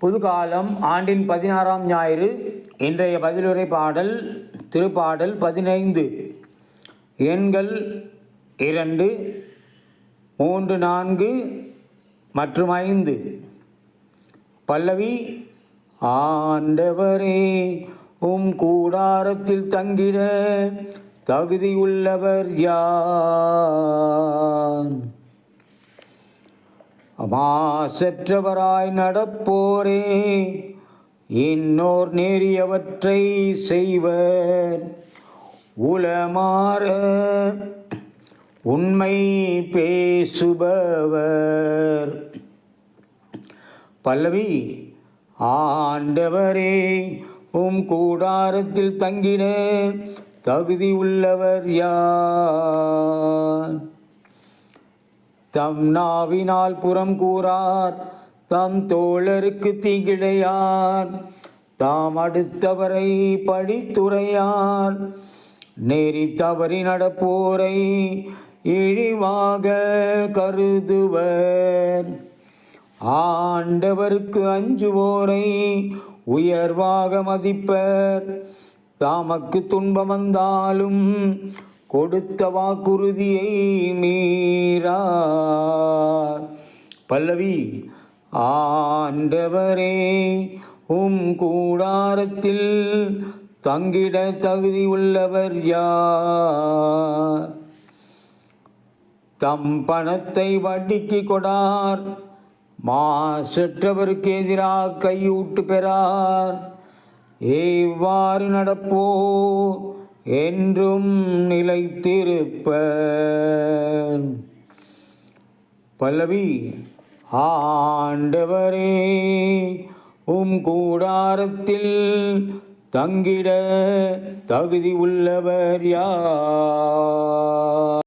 புதுகாலம் ஆண்டின் 16ஆம் ஞாயிறு. இன்றைய பதிலுரை பாடல் திருப்பாடல் 15. எண்கள் 2, 3, 4 மற்றும் 5. பல்லவி. ஆண்டவரே, உம் கூடாரத்தில் தங்கிட தகுதியுள்ளவர் யார்? மாசற்றவராய் நடப்போரே, இன்னோர் நேரியவற்றை செய்வர். உளமாற உண்மை பேசுபவர். பல்லவி. ஆண்டவரே, உம் கூடாரத்தில் தங்கிட தகுதி உள்ளவர் யார்? தம் நாவினால் புறம் கூறார், தம் தோழருக்கு தீங்கிழையார். தாம் அடுத்தவரை படித்துரையார், நெறி தவறி நடப்போரை இழிவாக கருதுவர். ஆண்டவருக்கு அஞ்சுவோரை உயர்வாக மதிப்பர். தாமக்கு துன்பம் வந்தாலும் கொடுத்த வாக்குறுதியை மீறார். பல்லவி. ஆண்டவரே, உம் கூடாரத்தில் தங்கிட தகுதி உள்ளவர் யார்? தம் பணத்தை வட்டிக்கு கொடார், மாசற்றவருக்கு எதிராக கையூட்டு பெறார். இவ்வாறு நடப்போ என்றும் நிலைத்திருப்பர். பல்லவி. ஆண்டவரே, உம் கூடாரத்தில் தங்கிட தகுதி உள்ளவர் யார்?